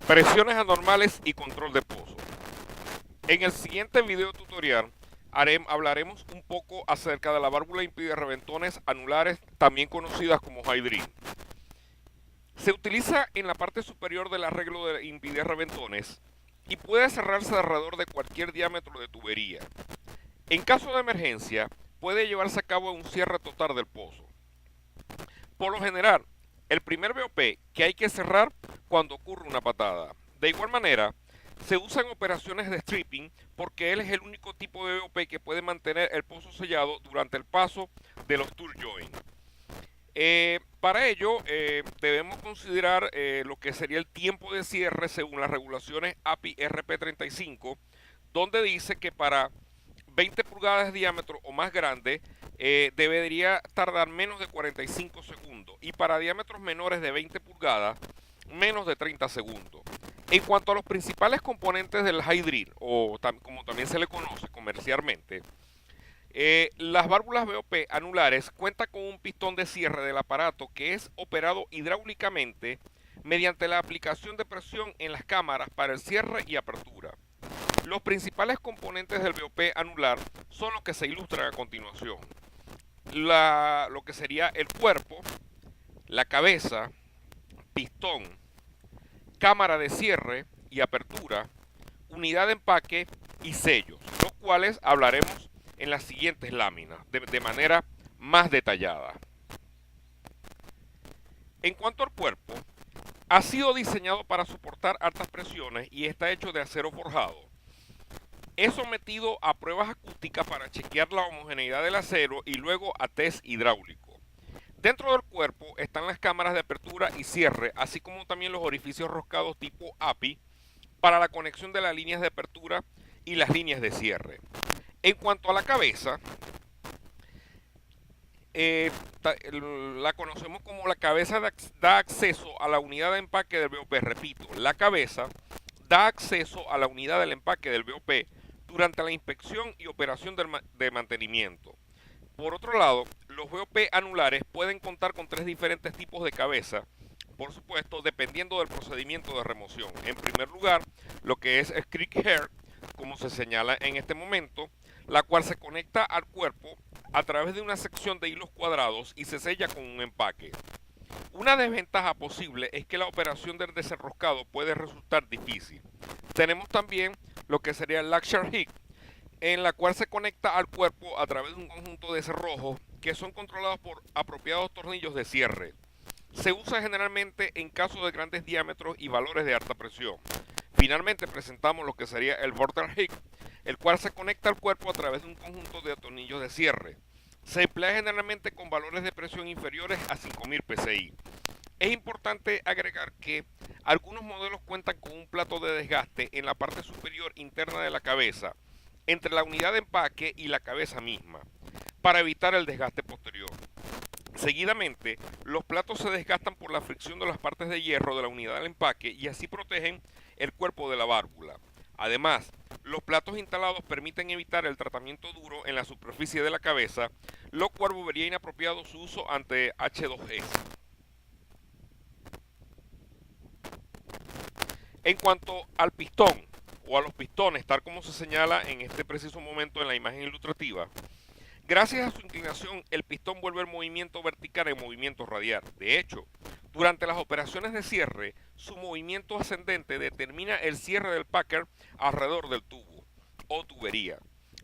Presiones anormales y control de pozo. En el siguiente video tutorial hablaremos un poco acerca de la válvula impidirreventones anulares, también conocidas como high drain. Se utiliza en la parte superior del arreglo de impidirreventones y puede cerrarse alrededor de cualquier diámetro de tubería. En caso de emergencia, puede llevarse a cabo un cierre total del pozo. Por lo general, el primer BOP que hay que cerrar cuando ocurre una patada. De igual manera, se usan operaciones de stripping porque él es el único tipo de BOP que puede mantener el pozo sellado durante el paso de los tool joints. Para ello debemos considerar lo que sería el tiempo de cierre según las regulaciones API RP35, donde dice que para 20 pulgadas de diámetro o más grande debería tardar menos de 45 segundos y para diámetros menores de 20 pulgadas menos de 30 segundos. En cuanto a los principales componentes del high drill, o como también se le conoce comercialmente, las válvulas BOP anulares cuentan con un pistón de cierre del aparato que es operado hidráulicamente mediante la aplicación de presión en las cámaras para el cierre y apertura. Los principales componentes del BOP anular son los que se ilustran a continuación. Lo que sería el cuerpo, la cabeza, pistón, cámara de cierre y apertura, unidad de empaque y sellos, los cuales hablaremos en las siguientes láminas de manera más detallada. En cuanto al cuerpo, ha sido diseñado para soportar altas presiones y está hecho de acero forjado. Es sometido a pruebas acústicas para chequear la homogeneidad del acero y luego a test hidráulico. Dentro del cuerpo están las cámaras de apertura y cierre, así como también los orificios roscados tipo API para la conexión de las líneas de apertura y las líneas de cierre. En cuanto a la cabeza, la conocemos como la cabeza da acceso a la unidad de empaque del BOP. Repito, la cabeza da acceso a la unidad del empaque del BOP durante la inspección y operación de mantenimiento. Por otro lado, los BOP anulares pueden contar con tres diferentes tipos de cabeza, por supuesto, dependiendo del procedimiento de remoción. En primer lugar, lo que es Script Hair, como se señala en este momento, la cual se conecta al cuerpo a través de una sección de hilos cuadrados y se sella con un empaque. Una desventaja posible es que la operación del desenroscado puede resultar difícil. Tenemos también lo que sería el Latcher Hook, en la cual se conecta al cuerpo a través de un conjunto de cerrojos que son controlados por apropiados tornillos de cierre. Se usa generalmente en casos de grandes diámetros y valores de alta presión. Finalmente presentamos lo que sería el Border Hook, el cual se conecta al cuerpo a través de un conjunto de tornillos de cierre. Se emplea generalmente con valores de presión inferiores a 5000 psi. Es importante agregar que algunos modelos cuentan con un plato de desgaste en la parte superior interna de la cabeza, entre la unidad de empaque y la cabeza misma, para evitar el desgaste posterior. Seguidamente, los platos se desgastan por la fricción de las partes de hierro de la unidad del empaque y así protegen el cuerpo de la válvula. Además, los platos instalados permiten evitar el tratamiento duro en la superficie de la cabeza, lo cual volvería inapropiado su uso ante H2S. En cuanto al pistón o a los pistones, tal como se señala en este preciso momento en la imagen ilustrativa, gracias a su inclinación, el pistón vuelve el movimiento vertical en movimiento radial. De hecho, durante las operaciones de cierre, su movimiento ascendente determina el cierre del packer alrededor del tubo o tubería.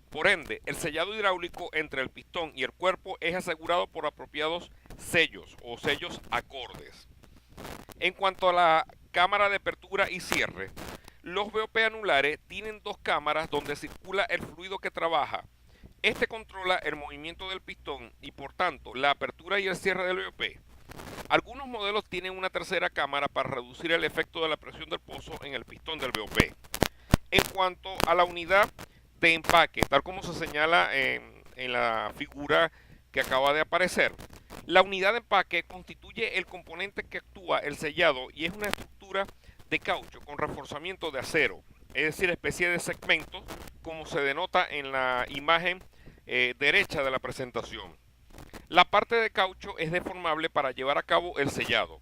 Por ende, el sellado hidráulico entre el pistón y el cuerpo es asegurado por apropiados sellos o sellos acordes. En cuanto a la cámara de apertura y cierre, los BOP anulares tienen dos cámaras donde circula el fluido que trabaja. Este controla el movimiento del pistón y por tanto la apertura y el cierre del BOP. Algunos modelos tienen una tercera cámara para reducir el efecto de la presión del pozo en el pistón del BOP. En cuanto a la unidad de empaque, tal como se señala en la figura que acaba de aparecer, la unidad de empaque constituye el componente que actúa el sellado y es una estructura de caucho con reforzamiento de acero, es decir, especie de segmentos, como se denota en la imagen derecha de la presentación. La parte de caucho es deformable para llevar a cabo el sellado.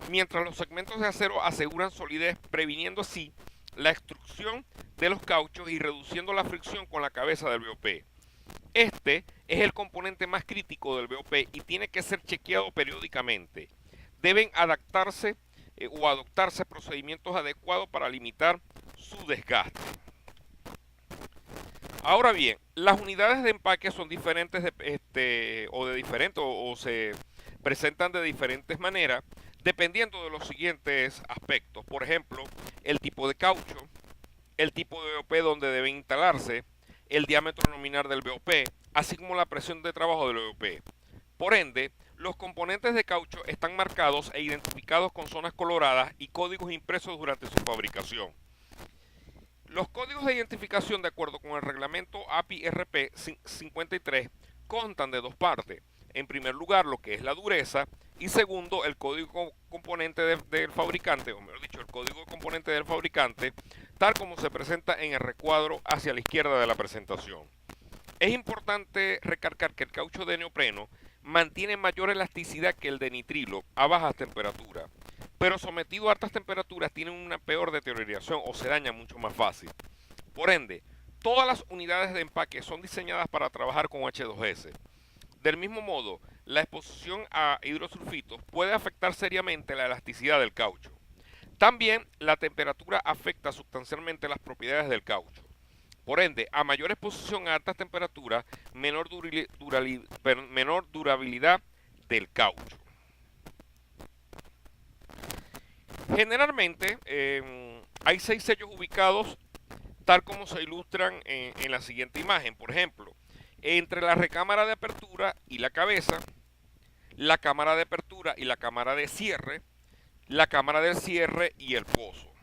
mientras los segmentos de acero aseguran solidez, previniendo así la extrusión de los cauchos y reduciendo la fricción con la cabeza del BOP. Este es el componente más crítico del BOP y tiene que ser chequeado periódicamente. Deben adaptarse o adoptarse procedimientos adecuados para limitar su desgaste. Ahora bien, las unidades de empaque son diferentes o se presentan de diferentes maneras dependiendo de los siguientes aspectos. Por ejemplo, el tipo de caucho, el tipo de BOP donde deben instalarse, el diámetro nominal del BOP, así como la presión de trabajo del BOP. Por ende, los componentes de caucho están marcados e identificados con zonas coloradas y códigos impresos durante su fabricación. Los códigos de identificación de acuerdo con el reglamento API-RP 53 constan de dos partes. En primer lugar, lo que es la dureza y segundo, el código componente del fabricante, o mejor dicho, el código componente del fabricante, tal como se presenta en el recuadro hacia la izquierda de la presentación. Es importante recalcar que el caucho de neopreno mantiene mayor elasticidad que el de nitrilo a bajas temperaturas, pero sometido a altas temperaturas tiene una peor deterioración o se daña mucho más fácil. Por ende, todas las unidades de empaque son diseñadas para trabajar con H2S. Del mismo modo, la exposición a hidrosulfitos puede afectar seriamente la elasticidad del caucho. También la temperatura afecta sustancialmente las propiedades del caucho. Por ende, a mayor exposición a altas temperaturas, menor durabilidad del caucho. Generalmente hay 6 sellos ubicados tal como se ilustran en la siguiente imagen. Por ejemplo, entre la recámara de apertura y la cabeza, la cámara de apertura y la cámara de cierre, la cámara del cierre y el pozo.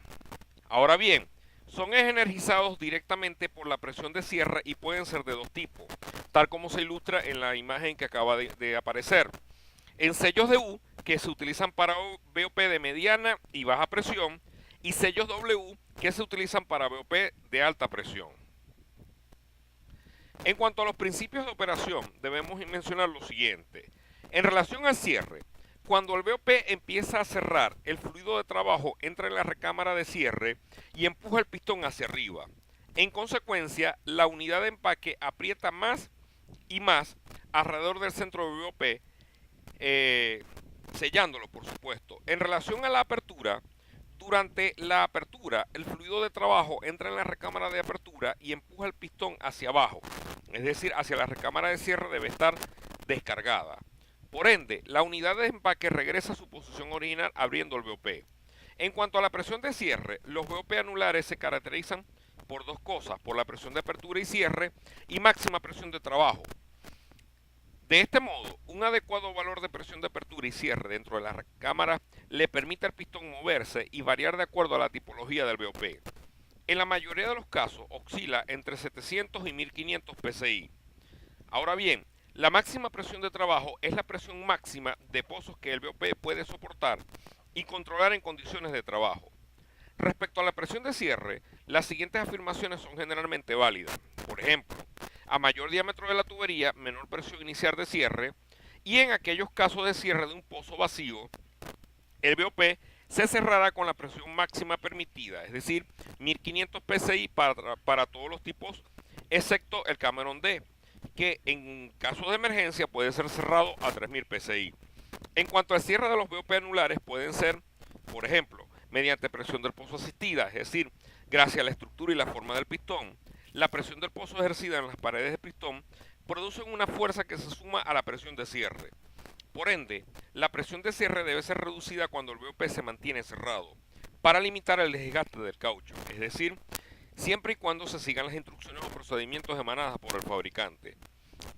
Ahora bien, son energizados directamente por la presión de cierre y pueden ser de dos tipos, tal como se ilustra en la imagen que acaba de aparecer. En sellos de U, que se utilizan para BOP de mediana y baja presión, y sellos W, que se utilizan para BOP de alta presión. En cuanto a los principios de operación, debemos mencionar lo siguiente. En relación al cierre, cuando el BOP empieza a cerrar, el fluido de trabajo entra en la recámara de cierre y empuja el pistón hacia arriba. En consecuencia, la unidad de empaque aprieta más y más alrededor del centro del BOP, sellándolo, por supuesto. En relación a la apertura, durante la apertura, el fluido de trabajo entra en la recámara de apertura y empuja el pistón hacia abajo, es decir, hacia la recámara de cierre debe estar descargada. Por ende, la unidad de empaque regresa a su posición original abriendo el BOP. En cuanto a la presión de cierre, los BOP anulares se caracterizan por dos cosas, por la presión de apertura y cierre y máxima presión de trabajo. De este modo, un adecuado valor de presión de apertura y cierre dentro de la recámara le permite al pistón moverse y variar de acuerdo a la tipología del BOP. En la mayoría de los casos oscila entre 700 y 1500 psi. Ahora bien, la máxima presión de trabajo es la presión máxima de pozos que el BOP puede soportar y controlar en condiciones de trabajo. Respecto a la presión de cierre, las siguientes afirmaciones son generalmente válidas. Por ejemplo, a mayor diámetro de la tubería, menor presión inicial de cierre, y en aquellos casos de cierre de un pozo vacío, el BOP se cerrará con la presión máxima permitida, es decir, 1500 psi para todos los tipos, excepto el Cameron D, que en caso de emergencia puede ser cerrado a 3000 psi. En cuanto al cierre de los BOP anulares, pueden ser, por ejemplo, mediante presión del pozo asistida, es decir, gracias a la estructura y la forma del pistón. La presión del pozo ejercida en las paredes del pistón produce una fuerza que se suma a la presión de cierre. Por ende, la presión de cierre debe ser reducida cuando el BOP se mantiene cerrado, para limitar el desgaste del caucho, es decir, siempre y cuando se sigan las instrucciones o procedimientos emanadas por el fabricante.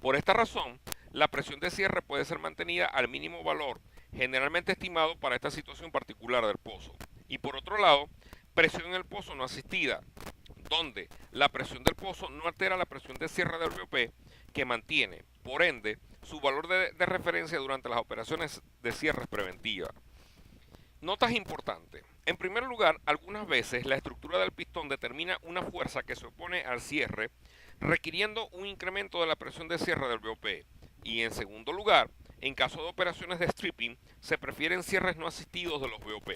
Por esta razón, la presión de cierre puede ser mantenida al mínimo valor generalmente estimado para esta situación particular del pozo. Y por otro lado, presión en el pozo no asistida, donde la presión del pozo no altera la presión de cierre del BOP que mantiene, por ende, su valor de referencia durante las operaciones de cierre preventiva. Notas importantes. En primer lugar, algunas veces la estructura del pistón determina una fuerza que se opone al cierre, requiriendo un incremento de la presión de cierre del BOP. Y en segundo lugar, En caso de operaciones de stripping, se prefieren cierres no asistidos de los BOP.